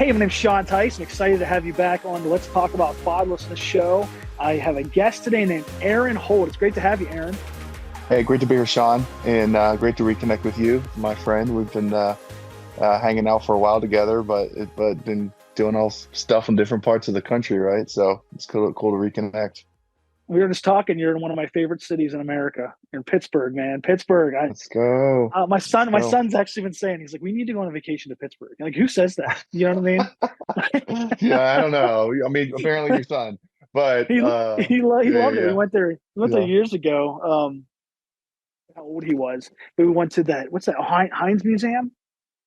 Hey, my name's Sean Teis. I'm excited to have you back on the Let's Talk About Fatherlessness show. I have a guest today named Eran Holt. It's great to have you, Eran. Hey, great to be here, Sean, and great to reconnect with you, my friend. We've been hanging out for a while together, but been doing all stuff in different parts of the country, right? So it's cool to reconnect. We were just talking. You're in one of my favorite cities in America. You're in Pittsburgh, man. Pittsburgh. Let's go. My son, Let's my go. son's actually been saying, he's like, we need to go on a vacation to Pittsburgh. Like, who says that? You know what I mean? Yeah, I don't know. I mean, apparently your son, but he he yeah, loved it. We yeah, went there. We went there yeah, years ago. How old he was? But we went to that. What's that? Heinz Museum.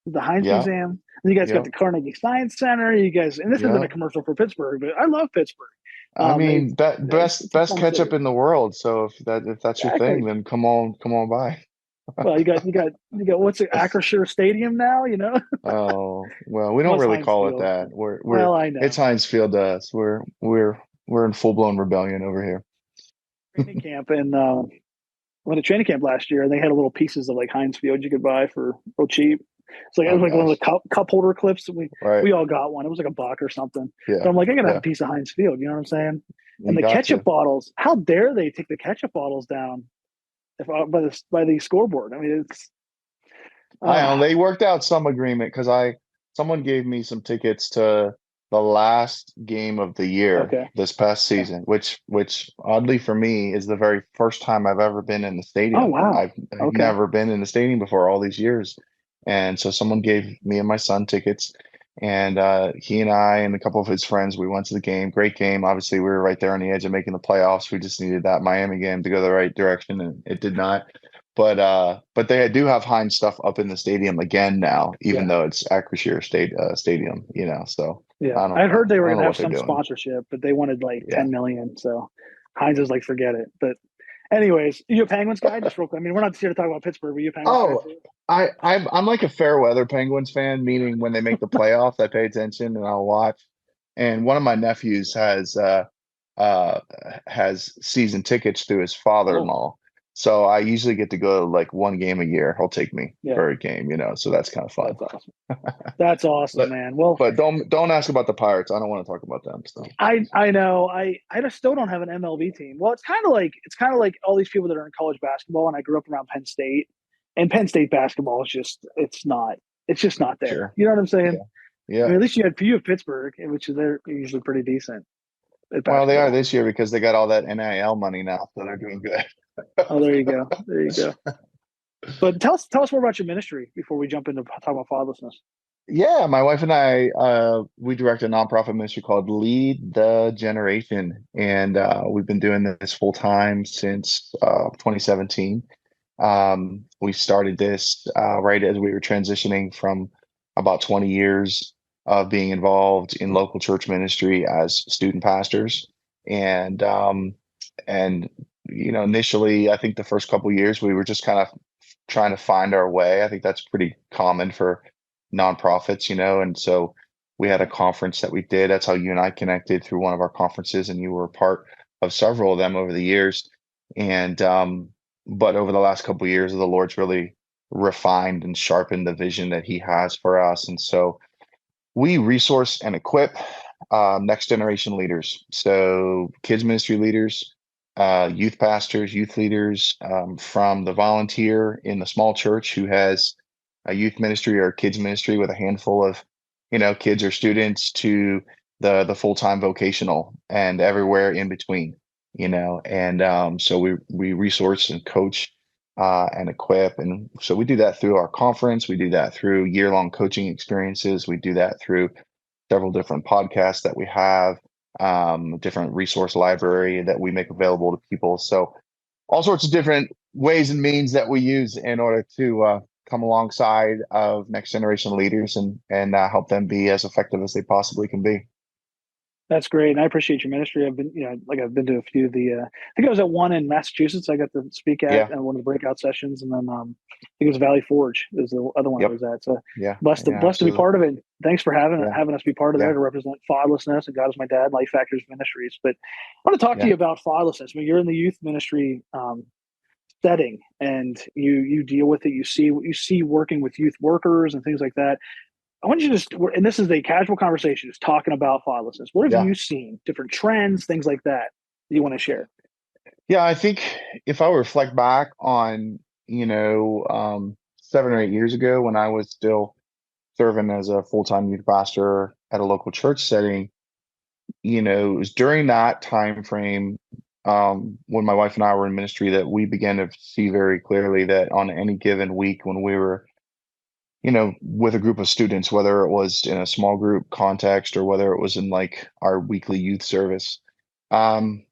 The Heinz yeah, Museum. And you guys got yeah, the Carnegie Science Center. You guys, and this isn't yeah. a commercial for Pittsburgh, but I love Pittsburgh. I mean, It's a best fun ketchup city. in the world. So if that's your thing, Exactly. then come on by. Well, you got what's it, Acrisure Stadium now? You know, Oh, well, we don't what's really Heinz call it Field? that. Well, I It's know. Heinz Field to us. We're in full-blown rebellion over here. Training camp and went to training camp last year, and they had a little pieces of like Heinz Field you could buy for real cheap. It's like it Oh was like one of gosh. the cup holder clips. Right. We all got one. It was like a buck or something. But Yeah. I'm like, I gotta have a Yeah. piece of Heinz Field. You know what I'm saying? And You the got ketchup to. bottles. How dare they take the ketchup bottles down if by the scoreboard? I mean, it's I uh, know they worked out some agreement because I someone gave me some tickets to the last game of the year okay. this past Yeah. season, which oddly for me is the very first time I've ever been in the Oh stadium. wow. I've Okay. never been in the stadium before all these years. And so someone gave me and my son tickets, and he and I and a couple of his friends, we went to the game. Great game. Obviously, we were right there on the edge of making the playoffs. We just needed that Miami game to go the right direction, and it did not. But they do have Heinz stuff up in the stadium again now, even Yeah. though it's Acrisure Stadium, So Yeah. I I don't had heard know. they I were don't know gonna have what they're some doing. sponsorship, but they wanted like Yeah. 10 million. So Heinz is like, forget it. But anyways, you a Penguins guy? Just real quick. I mean, we're not here to talk about Pittsburgh, but you a Penguins guy Oh, too? I'm like a fair weather Penguins fan, meaning when they make the playoffs, I pay attention and I'll watch. And one of my nephews uh has season tickets through his Oh, father-in-law. So I usually get to go like one game a year. He'll take me yeah. for a game, So that's kind of fun. That's awesome. That's awesome, But man. Well, but don't ask about the Pirates. I don't want to talk about them. So I know I just still don't have an MLB team. Well, it's kind of like all these people that are in college basketball, and I grew up around Penn State, and Penn State basketball is just it's just not there. sure. You know what I'm saying? Yeah. I mean, Yeah. at least you have Pittsburgh, which they're usually pretty decent at Well, they are basketball. this year because they got all that NIL money now, so they're doing good. Oh, there you go, there you go. But tell us more about your ministry before we jump into talking about fatherlessness. Yeah, my wife and I, we direct a nonprofit ministry called Lead the Generation, and we've been doing this full time since 2017. We started this right as we were transitioning from about 20 years of being involved in local church ministry as student pastors, and and initially, I think the first couple years we were just kind of trying to find our way. I think that's pretty common for nonprofits, and so we had a conference that we did. That's how you and I connected through one of our conferences, and you were a part of several of them over the years. And but over the last couple of years, the Lord's really refined and sharpened the vision that He has for us. And so we resource and equip next generation leaders. So kids ministry leaders, youth pastors, youth leaders, from the volunteer in the small church who has a youth ministry or a kids ministry with a handful of, kids or students to the full-time vocational and everywhere in between, and so we resource and coach and equip. And so we do that through our conference. We do that through year-long coaching experiences. We do that through several different podcasts that we have, different resource library that we make available to people. So all sorts of different ways and means that we use in order to come alongside of next generation leaders and help them be as effective as they possibly can be. That's great, and I appreciate your ministry. I've been to a few of the. I think I was at one in Massachusetts. I got to speak at Yeah. one of the breakout sessions, and then I think it was Valley Forge is the other one I Yep. was at. So Yeah. Yeah. blessed to be Absolutely. part of it. Thanks for Yeah. having us be part of there Yeah. to represent fatherlessness and God is my dad, Life Factors Ministries. But I want to talk to Yeah. you about fatherlessness. I mean, you're in the youth ministry setting, and you deal with it. You see working with youth workers and things like that. I want you to just, and this is a casual conversation, just talking about fatherlessness. What have Yeah. you seen? Different trends, things like that you want to share? Yeah, I think if I reflect back on, 7 or 8 years ago when I was still serving as a full-time youth pastor at a local church setting, it was during that time frame, when my wife and I were in ministry, that we began to see very clearly that on any given week when we were, with a group of students, whether it was in a small group context or whether it was in like our weekly youth service, um,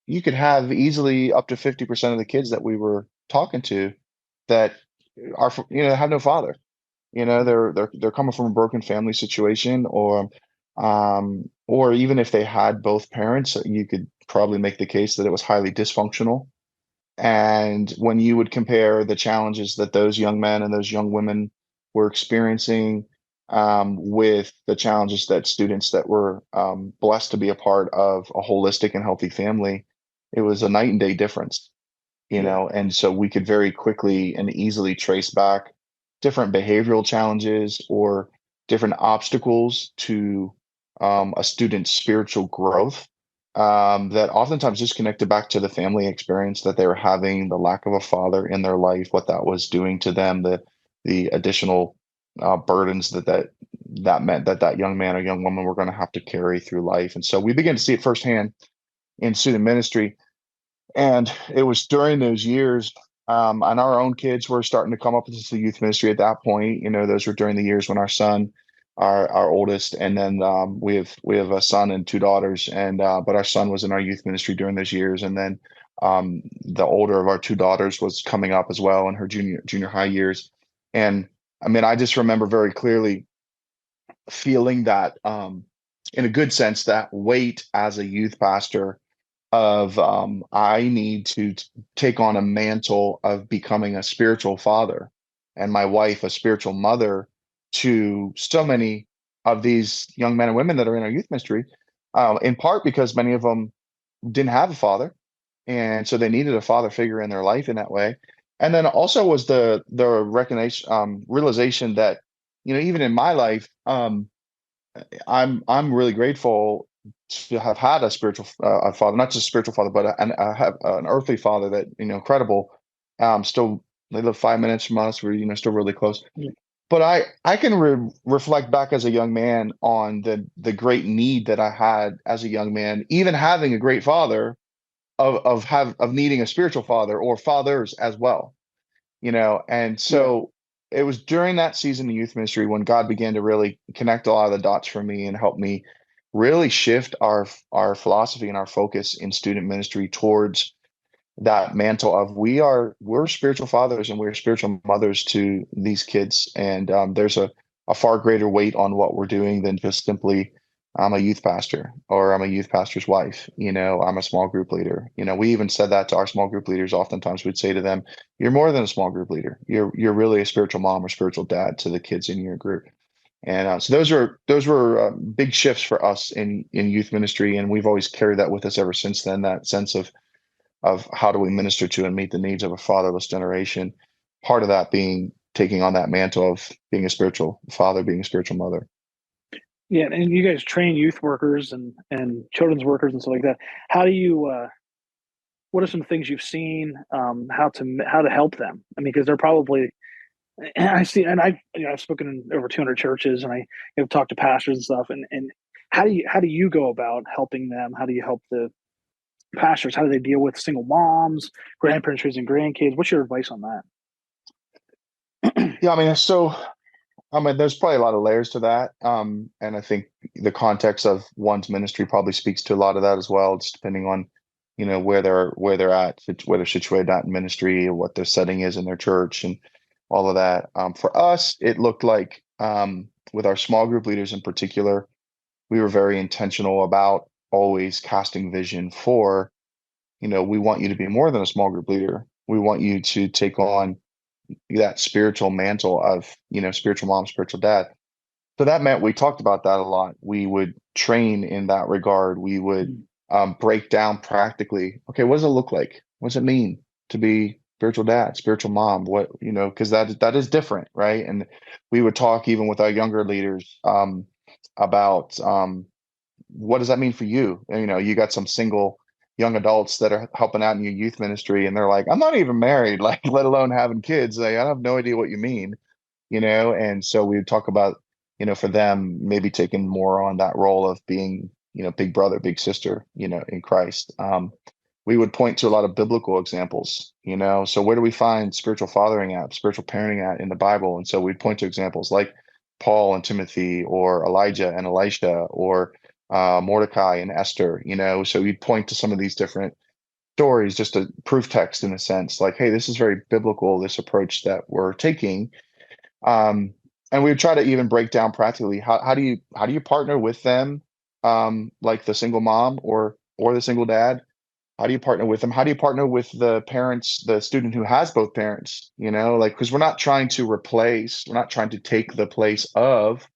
you could have easily up to 50% of the kids that we were talking to that are, have no father. They're coming from a broken family situation, or even if they had both parents, you could probably make the case that it was highly dysfunctional. And when you would compare the challenges that those young men and those young women were experiencing, with the challenges that students that were, blessed to be a part of a holistic and healthy family, it was a night and day difference, Yeah. and so we could very quickly and easily trace back different behavioral challenges or different obstacles to, a student's spiritual growth, that oftentimes just connected back to the family experience that they were having, the lack of a father in their life, what that was doing to them, the additional, burdens that meant that young man or young woman were going to have to carry through life. And so we began to see it firsthand in student ministry. And it was during those years, and our own kids were starting to come up into the youth ministry at that point. Those were during the years when our son, our oldest, and then, we have a son and two daughters, and but our son was in our youth ministry during those years, and then, the older of our two daughters was coming up as well in her junior high years. And I mean, I just remember very clearly feeling that, in a good sense, that weight as a youth pastor of, I need to take on a mantle of becoming a spiritual father, and my wife a spiritual mother to so many of these young men and women that are in our youth ministry, in part because many of them didn't have a father, and so they needed a father figure in their life in that way. And then also was the recognition, realization that, even in my life, I'm really grateful to have had a spiritual, a father, not just a spiritual father, but I have an earthly father that, incredible. Still, they live 5 minutes from us. We're, still really close. Yeah. But I can reflect back as a young man on the great need that I had as a young man, even having a great father, of needing a spiritual father or fathers as well. And Yeah. so it was during that season of youth ministry when God began to really connect a lot of the dots for me and help me really shift our philosophy and our focus in student ministry towards that mantle of we're spiritual fathers and we're spiritual mothers to these kids. And, there's a far greater weight on what we're doing than just simply, I'm a youth pastor or I'm a youth pastor's wife. I'm a small group leader. We even said that to our small group leaders. Oftentimes we'd say to them, you're more than a small group leader. You're really a spiritual mom or spiritual dad to the kids in your group. And, so those were big shifts for us in youth ministry, and we've always carried that with us ever since then. That sense of how do we minister to and meet the needs of a fatherless generation. Part of that being taking on that mantle of being a spiritual father, being a spiritual mother. Yeah. And you guys train youth workers and children's workers and stuff like that. How do you, what are some things you've seen, how to help them? I mean, because they're probably, and I see, and I've spoken in over 200 churches, and I have talked to pastors and stuff. And how do you go about helping them? How do you help the pastors? How do they deal with single moms, grandparents raising grandkids? What's your advice on that? Yeah, there's probably a lot of layers to that. And I think the context of one's ministry probably speaks to a lot of that as well, just depending on, where they're at, where they're situated at in ministry, or what their setting is in their church, and all of that. For us, it looked like, with our small group leaders in particular, we were very intentional about always casting vision for, we want you to be more than a small group leader. We want you to take on that spiritual mantle of, spiritual mom, spiritual dad. So that meant we talked about that a lot. We would train in that regard. We would, Mm. break down practically, okay, what does it look like? What does it mean to be spiritual dad, spiritual mom, what, because that is different, right? And we would talk even with our younger leaders about what does that mean for you? And, you got some single young adults that are helping out in your youth ministry, and they're like, I'm not even married, like, let alone having kids. Like, I have no idea what you mean, And so we would talk about, for them, maybe taking more on that role of being, big brother, big sister, in Christ. We would point to a lot of biblical examples, So where do we find spiritual fathering at, spiritual parenting at in the Bible? And so we'd point to examples like Paul and Timothy, or Elijah and Elisha, or Mordecai and Esther, So we'd point to some of these different stories, just a proof text in a sense, like, hey, this is very biblical, this approach that we're taking. And we would try to even break down practically how do you partner with them, like the single mom or the single dad. How do you partner with them? How do you partner with the parents, the student who has both parents? Like, because we're not trying to replace, we're not trying to take the place of,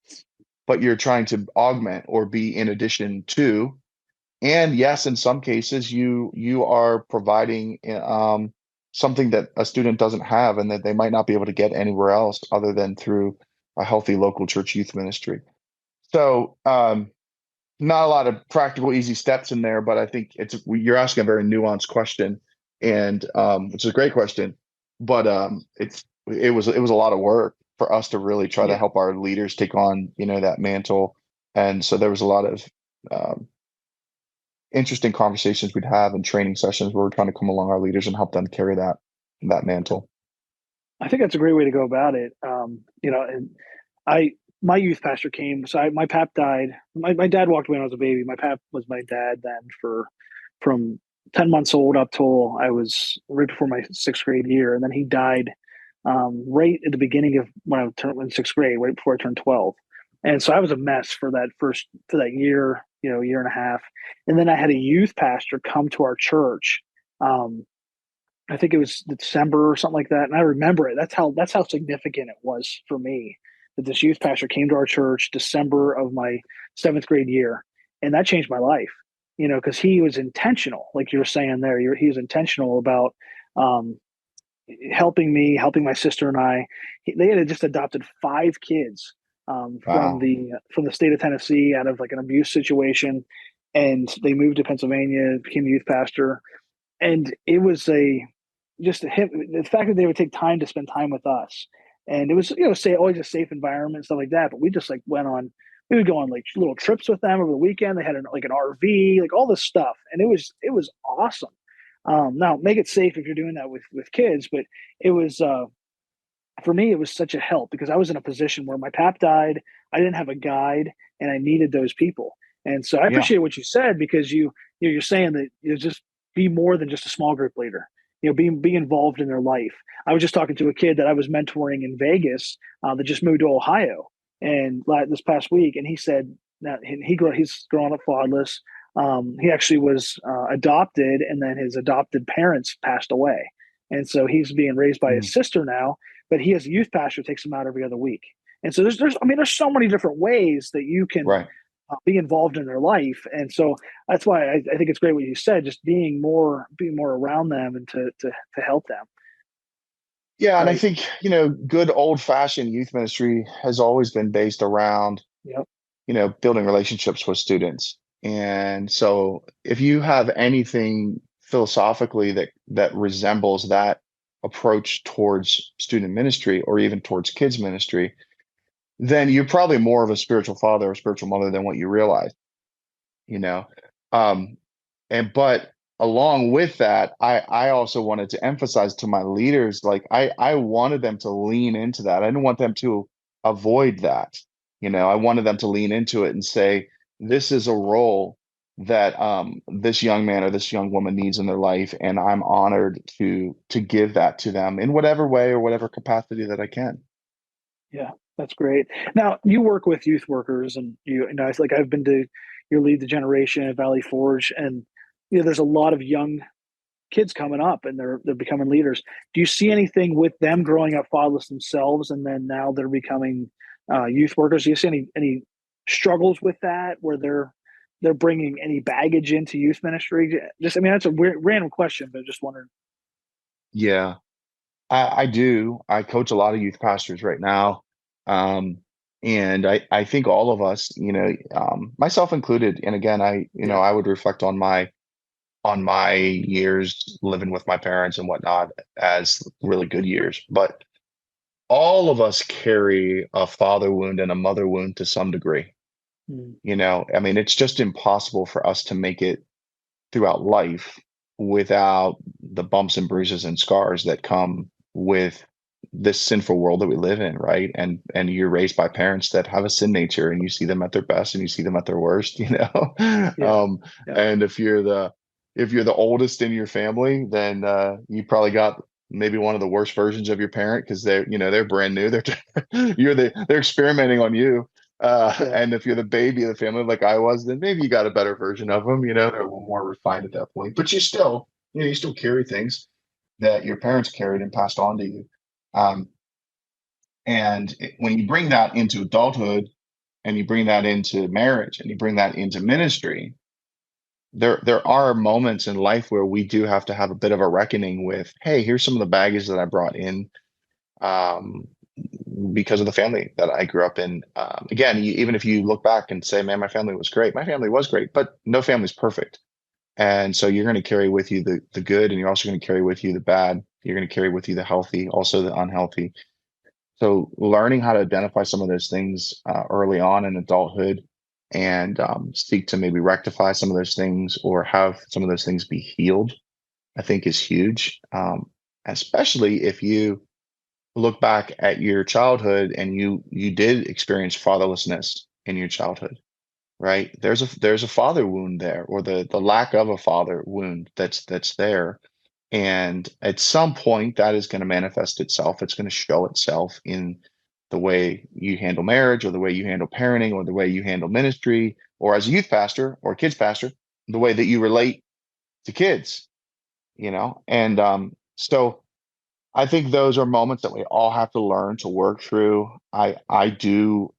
but you're trying to augment or be in addition to. And yes, in some cases, you are providing something that a student doesn't have, and that they might not be able to get anywhere else other than through a healthy local church youth ministry. So, not a lot of practical, easy steps in there, but I think you're asking a very nuanced question, and which is a great question. But it was a lot of work for us to really try to Yeah. help our leaders take on that mantle, and so there was a lot of um, interesting conversations we'd have and training sessions where we're trying to come along our leaders and help them carry that mantle. I think that's a great way to go about it. And I my youth pastor came. So my pap died. My dad walked away when I was a baby. My pap was my dad then for from 10 months old up till I was right before my sixth grade year, and then he died right at the beginning of when I turned in sixth grade, right before I turned 12. And so I was a mess for that year, year and a half. And then I had a youth pastor come to our church. Um, I think it was December or something like that. And I remember it. That's how significant it was for me that this youth pastor came to our church December of my seventh grade year. And that changed my life, because he was intentional, like you were saying there. He was intentional about um, helping me, helping my sister and I. They had just adopted five kids Wow. from the state of Tennessee out of like an abuse situation, and they moved to Pennsylvania, became a youth pastor, and it was the fact that they would take time to spend time with us, and it was say always a safe environment, stuff like that. But we just like we would go on like little trips with them over the weekend. They had like an RV, like all this stuff, and it was awesome. Now make it safe if you're doing that with kids, but it was for me it was such a help because I was in a position where my pap died. I didn't have a guide, and I needed those people. And so I Yeah. appreciate what you said because you're saying that just be more than just a small group leader. Be involved in their life. I was just talking to a kid that I was mentoring in Vegas that just moved to Ohio, and this past week, and he said that he's growing up fatherless. He actually was adopted, and then his adopted parents passed away, and so he's being raised by Mm. his sister now. But he has a youth pastor who takes him out every other week, and so there's so many different ways that you can Right. be involved in their life, and so that's why I think it's great what you said, just being more around them and to help them. Yeah, and I Right. think, good old-fashioned youth ministry has always been based around, Yep. building relationships with students. And so if you have anything philosophically that resembles that approach towards student ministry or even towards kids ministry, then you're probably more of a spiritual father or spiritual mother than what you realize, you know. Um, but along with that, I also wanted to emphasize to my leaders, like I wanted them to lean into that. I didn't want them to avoid that. I wanted them to lean into it and say, this is a role that this young man or this young woman needs in their life, and I'm honored to give that to them in whatever way or whatever capacity that I can. Yeah, that's great. Now you work with youth workers, and it's like I've been to your Lead the Generation at Valley Forge, and there's a lot of young kids coming up, and they're becoming leaders. Do you see anything with them growing up fatherless themselves, and then now they're becoming youth workers? Do you see any struggles with that, where they're bringing any baggage into youth ministry? Just, I mean, that's a weird, random question, but just wondering. Yeah. I do. I coach a lot of youth pastors right now. Um, and I think all of us, myself included, and again, Yeah. I would reflect on my years living with my parents and whatnot as really good years. But all of us carry a father wound and a mother wound to some degree. Mm. I mean, it's just impossible for us to make it throughout life without the bumps and bruises and scars that come with this sinful world that we live in, right? And you're raised by parents that have a sin nature, and you see them at their best and you see them at their worst, Yeah. um Yeah. and if you're the oldest in your family, then you probably got maybe one of the worst versions of your parent, because they're brand new. They're experimenting on you. Yeah. And if you're the baby of the family, like I was, then maybe you got a better version of them. They're a little more refined at that point. But you still carry things that your parents carried and passed on to you. Um, when you bring that into adulthood, and you bring that into marriage, and you bring that into ministry, there are moments in life where we do have to have a bit of a reckoning with, hey, here's some of the baggage that I brought in, um, because of the family that I grew up in. Again, even if you look back and say, man, my family was great, but no family's perfect. And so you're going to carry with you the good, and you're also going to carry with you the bad. You're going to carry with you the healthy, also the unhealthy. So learning how to identify some of those things early on in adulthood, and seek to maybe rectify some of those things or have some of those things be healed, I think is huge. Especially if you look back at your childhood and you did experience fatherlessness in your childhood, right? There's a father wound there, or the lack of a father wound that's there. And at some point that is going to manifest itself. It's going to show itself in the way you handle marriage, or the way you handle parenting, or the way you handle ministry, or as a youth pastor or kids pastor, the way that you relate to kids, and so I think those are moments that we all have to learn to work through. I do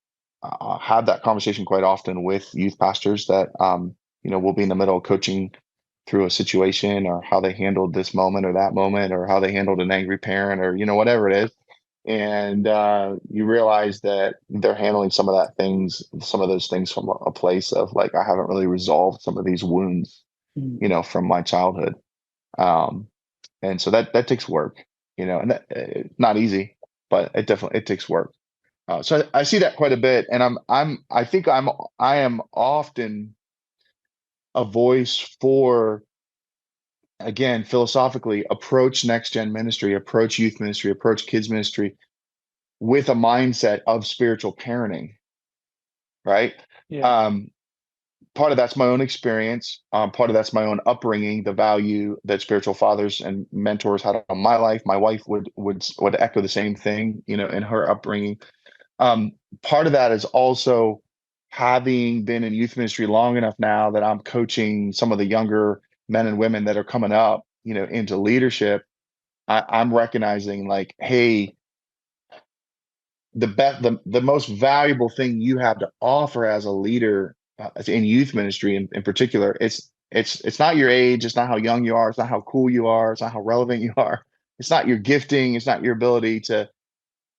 have that conversation quite often with youth pastors that will be in the middle of coaching through a situation, or how they handled this moment or that moment, or how they handled an angry parent, or whatever it is. And you realize that they're handling some of those things from a place of like, I haven't really resolved some of these wounds, Mm. from my childhood. Um, and so that takes work, and that not easy, but it takes work. So I see that quite a bit, and I think I am often a voice for, again, philosophically, approach next gen ministry, approach youth ministry, approach kids ministry with a mindset of spiritual parenting, right? Yeah. Um, Part of that's my own experience. Part of that's my own upbringing, the value that spiritual fathers and mentors had on my life. My wife would echo the same thing, in her upbringing. Um, Part of that is also having been in youth ministry long enough now that I'm coaching some of the younger men and women that are coming up, into leadership. I'm recognizing, like, hey, the most valuable thing you have to offer as a leader, in youth ministry in particular, it's not your age, it's not how young you are, it's not how cool you are, it's not how relevant you are, it's not your gifting, it's not your ability to,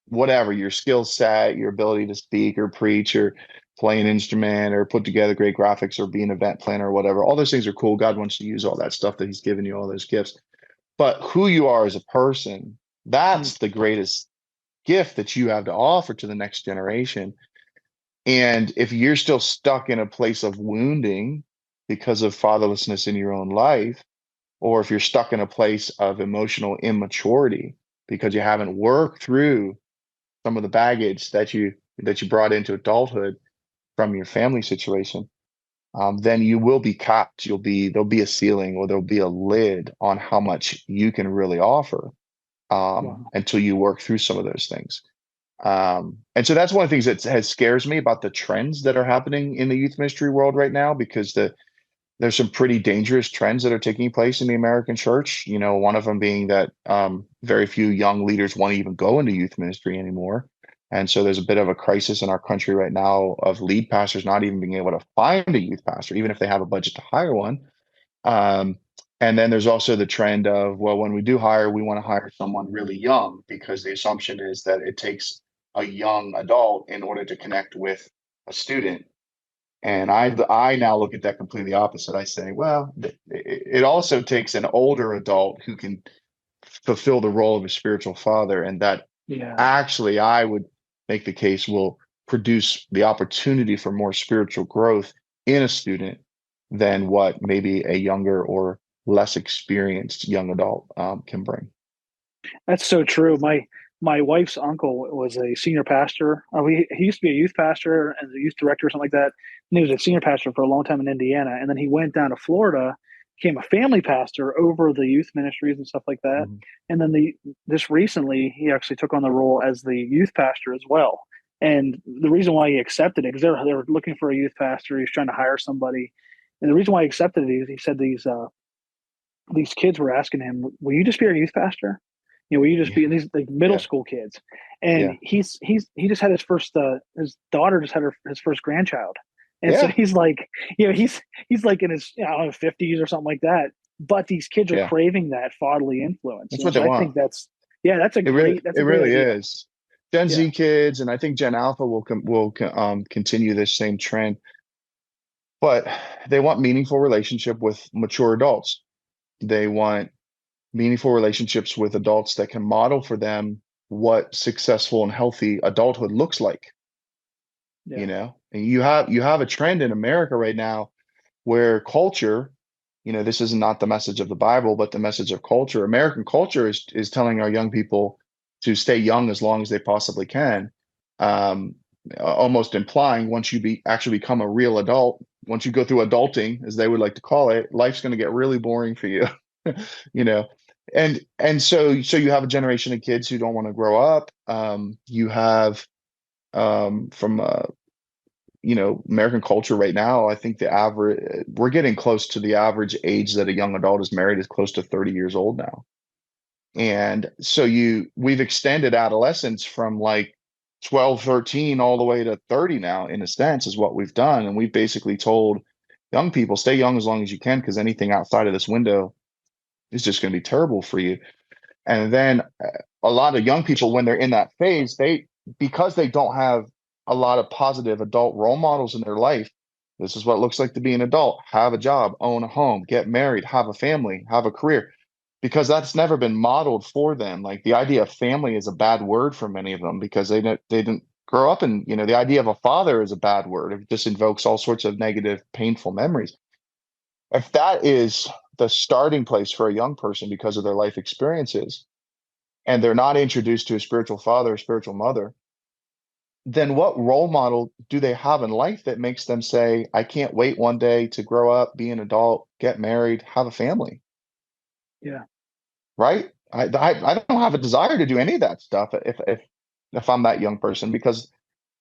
whatever your skill set, your ability to speak or preach or play an instrument or put together great graphics or be an event planner or whatever. All those things are cool. God wants to use all that stuff that He's given you, all those gifts. But who you are as a person, Mm. that's the greatest gift that you have to offer to the next generation. And if you're still stuck in a place of wounding because of fatherlessness in your own life, or if you're stuck in a place of emotional immaturity because you haven't worked through some of the baggage that you brought into adulthood from your family situation, then you will be capped. There'll be a ceiling, or there'll be a lid on how much you can really offer, Wow. until you work through some of those things. And so that's one of the things that has scares me about the trends that are happening in the youth ministry world right now, because there's some pretty dangerous trends that are taking place in the American church. One of them being that very few young leaders want to even go into youth ministry anymore. And so there's a bit of a crisis in our country right now of lead pastors not even being able to find a youth pastor, even if they have a budget to hire one. Um, And then there's also the trend of, well, when we do hire, we want to hire someone really young because the assumption is that it takes a young adult in order to connect with a student. And I now look at that completely opposite. I say, well, it also takes an older adult who can fulfill the role of a spiritual father, and that Yeah. actually I would make the case will produce the opportunity for more spiritual growth in a student than what maybe a younger or less experienced young adult can bring. That's so true. My wife's uncle was a senior pastor. He used to be a youth pastor and a youth director or something like that. And he was a senior pastor for a long time in Indiana. And then he went down to Florida, became a family pastor over the youth ministries and stuff like that. Mhm. And then this recently he actually took on the role as the youth pastor as well. And the reason why he accepted it, because they were looking for a youth pastor, he was trying to hire somebody. And the reason why he accepted it is he said these kids were asking him, "Will you just be our youth pastor? You know, will you just be?" Yeah, And these like middle yeah, school kids, and yeah, he just had his daughter just had his first grandchild, and so yeah, he's like, he's like in his, I don't know, 50s or something like that. But these kids are yeah. craving that fatherly influence, That's and what they so I want. think that's It a great really idea. is. Gen Yeah, Z kids, and I think Gen Alpha continue this same trend, but they want meaningful relationship with mature adults. They want meaningful relationships with adults that can model for them what successful and healthy adulthood looks like, yeah, And you have a trend in America right now where culture, this is not the message of the Bible, but the message of culture. American culture is telling our young people to stay young as long as they possibly can. Um, Almost implying once you actually become a real adult, once you go through adulting, as they would like to call it, life's going to get really boring for you, you know. And so you have a generation of kids who don't want to grow up. You have from American culture right now, I think we're getting close to the average age that a young adult is married is close to 30 years old now. And so we've extended adolescence from like 12, 13 all the way to 30 now, in a sense, is what we've done. And we've basically told young people, stay young as long as you can, because anything outside of this window is just going to be terrible for you. And then a lot of young people, when they're in that phase, because they don't have a lot of positive adult role models in their life, this is what it looks like to be an adult, have a job, own a home, get married, have a family, have a career, because that's never been modeled for them. Like the idea of family is a bad word for many of them because they didn't grow up in, the idea of a father is a bad word. It just invokes all sorts of negative, painful memories. If that is the starting place for a young person because of their life experiences, and they're not introduced to a spiritual father or spiritual mother, then what role model do they have in life that makes them say, I can't wait one day to grow up, be an adult, get married, have a family, yeah, right? I don't have a desire to do any of that stuff if I'm that young person, because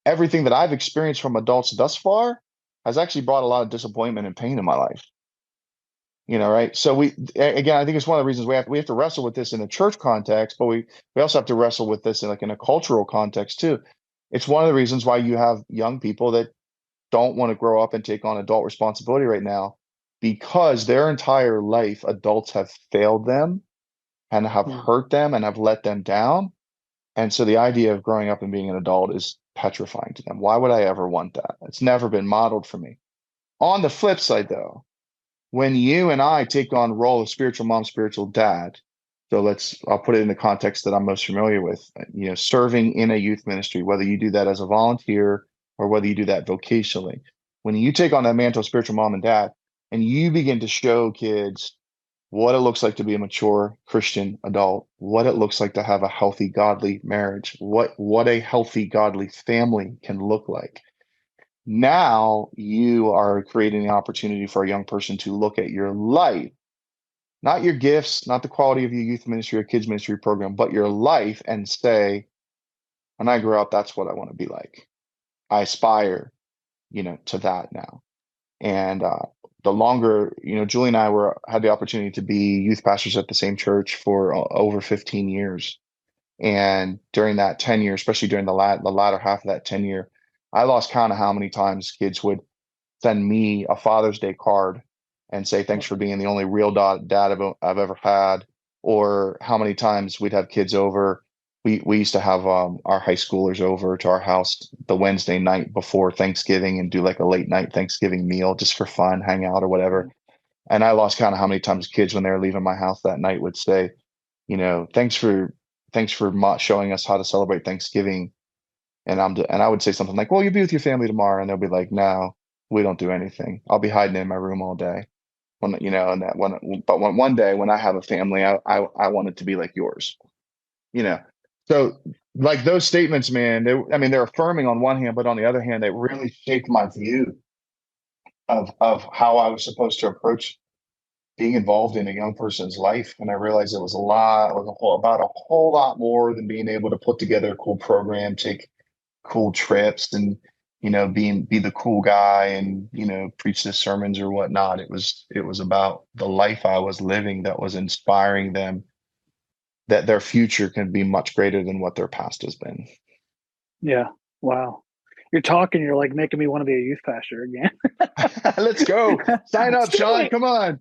everything that I've experienced from adults thus far has actually brought a lot of disappointment and pain in my life. Right? So again, I think it's one of the reasons we have to wrestle with this in a church context, but we also have to wrestle with this in a cultural context too. It's one of the reasons why you have young people that don't want to grow up and take on adult responsibility right now, because their entire life adults have failed them and have mm, hurt them and have let them down. And so the idea of growing up and being an adult is petrifying to them. Why would I ever want that? It's never been modeled for me. On the flip side, though, when you and I take on the role of spiritual mom, spiritual dad, so I'll put it in the context that I'm most familiar with, serving in a youth ministry, whether you do that as a volunteer or whether you do that vocationally. When you take on that mantle of spiritual mom and dad, and you begin to show kids what it looks like to be a mature Christian adult, what it looks like to have a healthy, godly marriage, what a healthy, godly family can look like, now you are creating an opportunity for a young person to look at your life, not your gifts, not the quality of your youth ministry or kids ministry program, but your life, and say, when I grow up, that's what I want to be like. I aspire, to that now. And the longer, Julie and I had the opportunity to be youth pastors at the same church for over 15 years. And during that tenure, especially during the latter half of that tenure, I lost count of how many times kids would send me a Father's Day card and say thanks for being the only real dad I've ever had, or how many times we'd have kids over. We used to have our high schoolers over to our house the Wednesday night before Thanksgiving and do like a late night Thanksgiving meal just for fun, hang out or whatever. And I lost count of how many times kids when they were leaving my house that night would say, thanks for showing us how to celebrate Thanksgiving. And I would say something like, well, you'll be with your family tomorrow. And they'll be like, no, we don't do anything. I'll be hiding in my room all day. And one day when I have a family, I want it to be like yours, you know. So like those statements, man, they're affirming on one hand, but on the other hand, they really shaped my view of how I was supposed to approach being involved in a young person's life. And I realized it was about a whole lot more than being able to put together a cool program, take cool trips, and be the cool guy and preach the sermons or whatnot. It was about the life I was living that was inspiring them, that their future can be much greater than what their past has been. Yeah. Wow. You're like making me want to be a youth pastor again. Let's go. Sign Let's up, do Sean. it. Come on.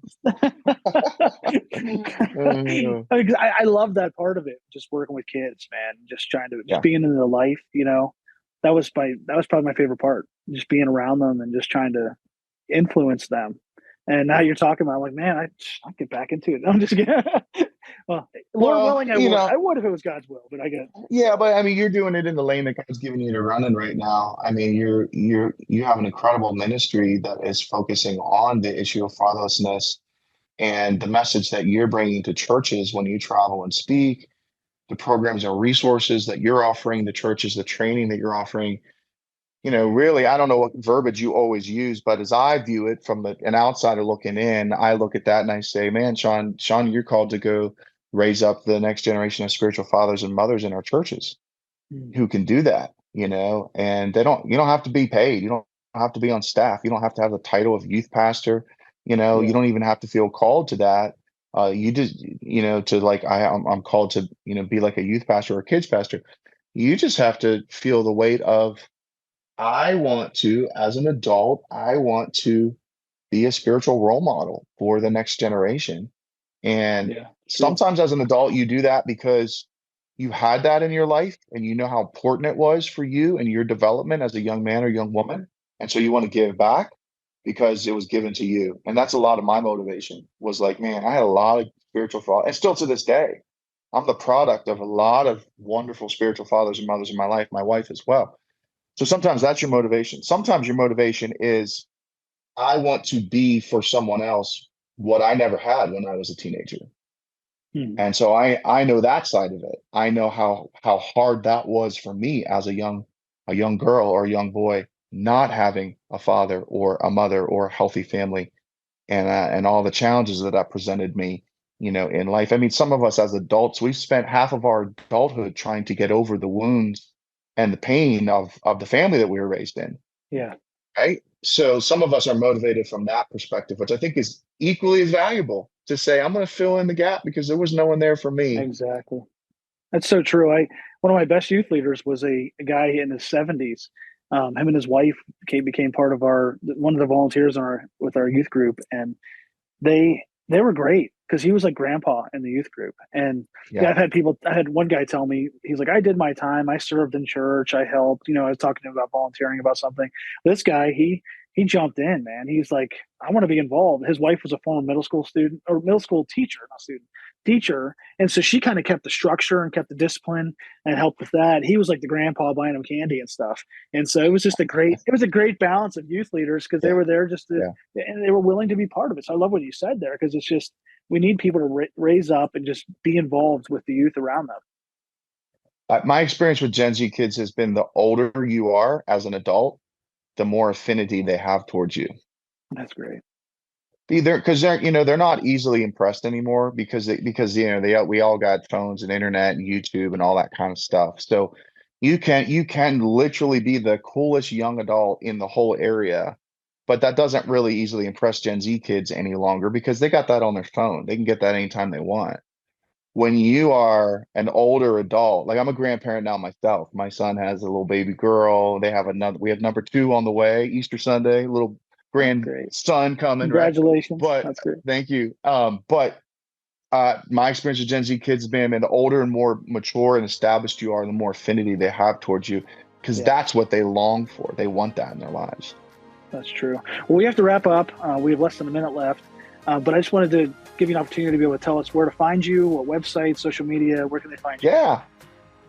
I love that part of it. Just working with kids, man. Just trying to just Yeah. being in their life. That was probably my favorite part. Just being around them and just trying to influence them. And now you're talking about like, man, I get back into it. I'm just kidding. Well, Lord Well, willing, I would. I would if it was God's will, but I get. yeah, but I mean, you're doing it in the lane that God's giving you to run in right now. I mean, you have an incredible ministry that is focusing on the issue of fatherlessness, and the message that you're bringing to churches when you travel and speak, the programs and resources that you're offering the churches, the training that you're offering. Really, I don't know what verbiage you always use, but as I view it from an outsider looking in, I look at that and I say, man, Sean, you're called to go raise up the next generation of spiritual fathers and mothers in our churches Mm. who can do that, and you don't have to be paid. You don't have to be on staff. You don't have to have the title of youth pastor. You Yeah. don't even have to feel called to that. You just, to like, I'm called to, be like a youth pastor or a kids pastor. You just have to feel the weight of, I want to, as an adult, I want to be a spiritual role model for the next generation. And Yeah. True. sometimes as an adult, you do that because you had that in your life and you know how important it was for you and your development as a young man or young woman. And so you want to give back because it was given to you. And that's a lot of my motivation, was like, man, I had a lot of spiritual thought, and still to this day, I'm the product of a lot of wonderful spiritual fathers and mothers in my life, my wife as well. So sometimes that's your motivation. Sometimes your motivation is, I want to be for someone else what I never had when I was a teenager. Hmm. And so I know that side of it. I know how hard that was for me as a young girl or a young boy, not having a father or a mother or a healthy family, and all the challenges that that presented me, in life. I mean, some of us as adults, we've spent half of our adulthood trying to get over the wounds and the pain of the family that we were raised in. Yeah. Right. So some of us are motivated from that perspective, which I think is equally as valuable, to say, I'm going to fill in the gap because there was no one there for me. Exactly. That's so true. One of my best youth leaders was a guy in his 70s. Him and his wife became part of one of the volunteers with our youth group, and they were great because he was like grandpa in the youth group. And yeah, Yeah. I had one guy tell me, he's like, I did my time, I served in church, I helped. I was talking to him about volunteering about something. This guy, he jumped in, man. He's like, I want to be involved. His wife was a former middle school student, or middle school teacher, not student, teacher. And so she kind of kept the structure and kept the discipline and helped with that. He was like the grandpa buying him candy and stuff. And so it was a great balance of youth leaders because they Yeah. were there just to, Yeah. and they were willing to be part of it. So I love what you said there, because it's just, we need people to raise up and just be involved with the youth around them. My experience with Gen Z kids has been, the older you are as an adult, the more affinity they have towards you. That's great. Either because they're not easily impressed anymore, because we all got phones and internet and YouTube and all that kind of stuff. So you can literally be the coolest young adult in the whole area, but that doesn't really easily impress Gen Z kids any longer because they got that on their phone. They can get that anytime they want. When you are an older adult, like I'm a grandparent now myself. My son has a little baby girl. We have number two on the way, Easter Sunday, little Great. grandson coming, right? Congratulations. But That's great. thank you. My experience with Gen Z kids has been, man, the older and more mature and established you are, the more affinity they have towards you, because Yeah. that's what they long for. They want that in their lives. That's true. Well, we have to wrap up. We have less than a minute left, but I just wanted to give you an opportunity to be able to tell us where to find you, what website, social media, where can they find you? Yeah.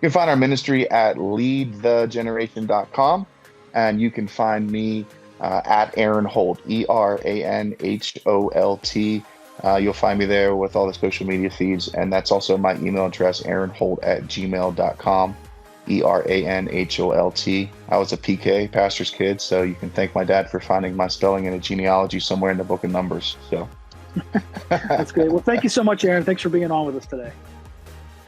You can find our ministry at leadthegeneration.com, and you can find me at Eran Holt, EranHolt. You'll find me there with all the social media feeds, and that's also my email address, aaronholt@gmail.com, EranHolt. I was a PK, pastor's kid, so you can thank my dad for finding my spelling in a genealogy somewhere in the book of Numbers. So That's great. Well, thank you so much, Eran. Thanks for being on with us today.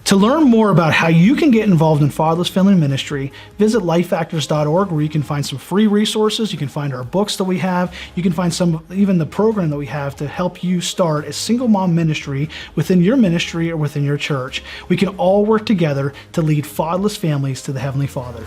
To learn more about how you can get involved in fatherless family ministry, visit lifefactors.org, where you can find some free resources. You can find our books that we have. You can find even the program that we have to help you start a single mom ministry within your ministry or within your church. We can all work together to lead fatherless families to the Heavenly Father.